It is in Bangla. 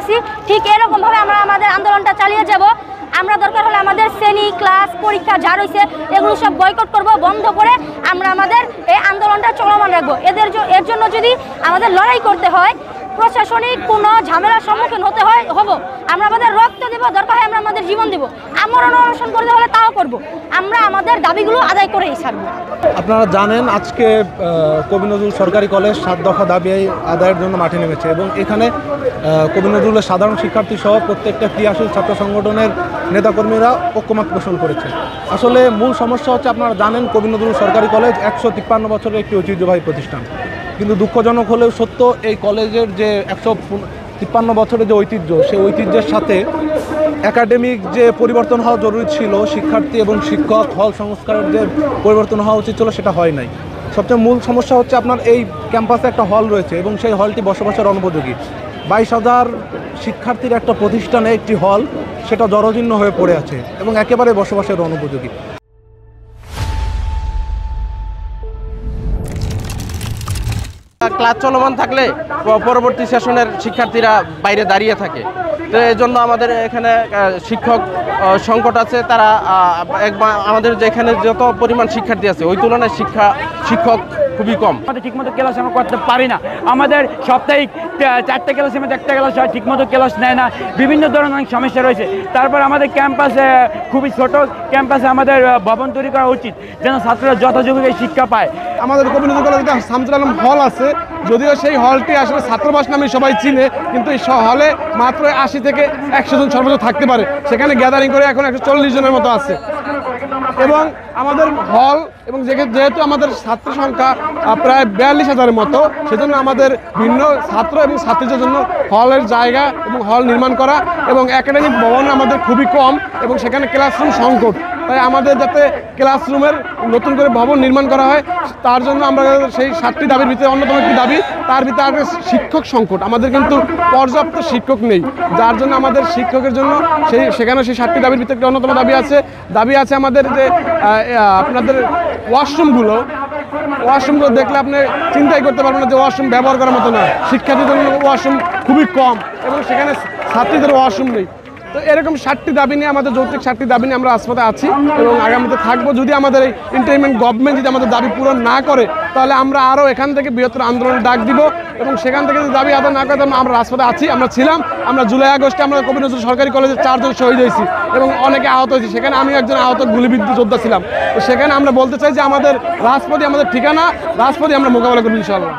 করতেছি ঠিক এরকমভাবে আমরা আমাদের আন্দোলনটা চালিয়ে যাব। আমরা দরকার হলে আমাদের শ্রেণী ক্লাস পরীক্ষা যা রয়েছে এগুলো সব বয়কট করব, বন্ধ করে আমরা আমাদের এই আন্দোলনটা চলমান রাখবো। এর জন্য যদি আমাদের লড়াই করতে হয়, প্রশাসনিক কোনো ঝামেলার সম্মুখীন হব, আমরা আমাদের রক্ত দেব, দরকার হয় আমরা আমাদের জীবন দেব, আমরণ অনশন করতে হলে তাও করব। আমরা আমাদের দাবিগুলো আদায় করেই ছাড়বো। আপনারা জানেন আজকে কবি নজরুল সরকারি কলেজ 7 দফা দাবি আদায়ের জন্য মাঠে নেমেছে এবং এখানে কবি নজরুলের সাধারণ শিক্ষার্থী সহ প্রত্যেকটা ক্রিয়াশীল ছাত্র সংগঠনের নেতাকর্মীরা ঐক্যমত পোষণ করেছে। আসলে মূল সমস্যা হচ্ছে, আপনারা জানেন কবি নজরুল সরকারি কলেজ 153 বছরের একটি ঐতিহ্যবাহী প্রতিষ্ঠান, কিন্তু দুঃখজনক হলেও সত্য এই কলেজের যে 153 বছরের যে ঐতিহ্য, সেই ঐতিহ্যের সাথে একাডেমিক যে পরিবর্তন হওয়া জরুরি ছিল, শিক্ষার্থী এবং শিক্ষক হল সংস্কারের যে পরিবর্তন হওয়া উচিত ছিল সেটা হয় নাই। সবচেয়ে মূল সমস্যা হচ্ছে আপনার এই ক্যাম্পাসে একটা হল রয়েছে এবং সেই হলটি বসবাসের অনুপযোগী। 22,000 শিক্ষার্থীর একটা প্রতিষ্ঠানে একটি হল, সেটা জরাজীর্ণ হয়ে পড়ে আছে এবং একেবারে বসবাসের অনুপযোগী। ক্লাস চলমান থাকলে পরবর্তী সেশনের শিক্ষার্থীরা বাইরে দাঁড়িয়ে থাকে। তো এই জন্য আমাদের এখানে শিক্ষক সংকট আছে। তারা আমাদের যেখানে যত পরিমাণ শিক্ষার্থী আছে ওই তুলনায় শিক্ষক খুবই কম। আমাদের ঠিকমতো ক্লাস আমরা করতে পারি না। আমাদের সাপ্তাহিক 4টে ক্লাসের মধ্যে 1টা ক্লাস হয়, ঠিকমতো ক্লাস নেয় না, বিভিন্ন ধরনের অনেক সমস্যা রয়েছে। তারপর আমাদের ক্যাম্পাসে খুবই ছোট, ক্যাম্পাসে আমাদের ভবন তৈরি করা উচিত যেন ছাত্ররা যথাযোগ্য শিক্ষা পায়। আমাদের কবি নজরুল কলেজে শামসুল আলম হল আছে, যদিও সেই হলটি আসলে ছাত্রাবাস নামে সবাই চিনে, কিন্তু এই হলে মাত্র 80 থেকে 100 জন সর্বোচ্চ থাকতে পারে। সেখানে গ্যাদারিং করে এখন 140 জনের মতো আছে এবং আমাদের হল এবং যেহেতু আমাদের ছাত্র সংখ্যা প্রায় 42,000-এর মতো, সেজন্য আমাদের ভিন্ন ছাত্র এবং ছাত্রীদের জন্য হলের জায়গা এবং হল নির্মাণ করা এবং একাডেমিক ভবন আমাদের খুবই কম এবং সেখানে ক্লাসরুম সংকট। তাই আমাদের যাতে ক্লাসরুমের নতুন করে ভবন নির্মাণ করা হয়, তার জন্য আমরা সেই 7টি দাবির ভিতরে অন্যতম একটি দাবি, তার ভিতরে শিক্ষক সংকট। আমাদের কিন্তু পর্যাপ্ত শিক্ষক নেই, যার জন্য আমাদের শিক্ষকের জন্য সেখানে সেই 7টি দাবির ভিতরে একটি অন্যতম দাবি আছে আমাদের যে আপনাদের ওয়াশরুমগুলো দেখলে আপনি চিন্তাই করতে পারবেন না যে ওয়াশরুম ব্যবহার করার মতো না। শিক্ষার্থীদের জন্য ওয়াশরুম খুবই কম এবং সেখানে ছাত্রীদের ওয়াশরুম নেই। তো এরকম 7টি দাবি নিয়ে, আমাদের যৌক্তিক 7টি দাবি নিয়ে আমরা রাজপথে আছি এবং আগামীতে থাকবো। যদি আমাদের এই ইন্টারিমেন্ট গভর্নমেন্ট যদি আমাদের দাবি পূরণ না করে, তাহলে আমরা আরও এখান থেকে বৃহত্তর আন্দোলনের ডাক দিব এবং সেখান থেকে যদি দাবি আদায় না করে আমরা রাজপথে আছি। আমরা ছিলাম, আমরা জুলাই আগস্টে আমরা কবি নজরুল সরকারি কলেজে 4 জন শহীদ হয়েছি এবং অনেকে আহত হয়েছি। সেখানে আমি একজন আহত গুলিবিদ্ধ যোদ্ধা ছিলাম। তো সেখানে আমরা বলতে চাই যে আমাদের রাজপথই আমাদের ঠিকানা, রাজপথই আমরা মোকাবেলা করব ইনশাআল্লাহ।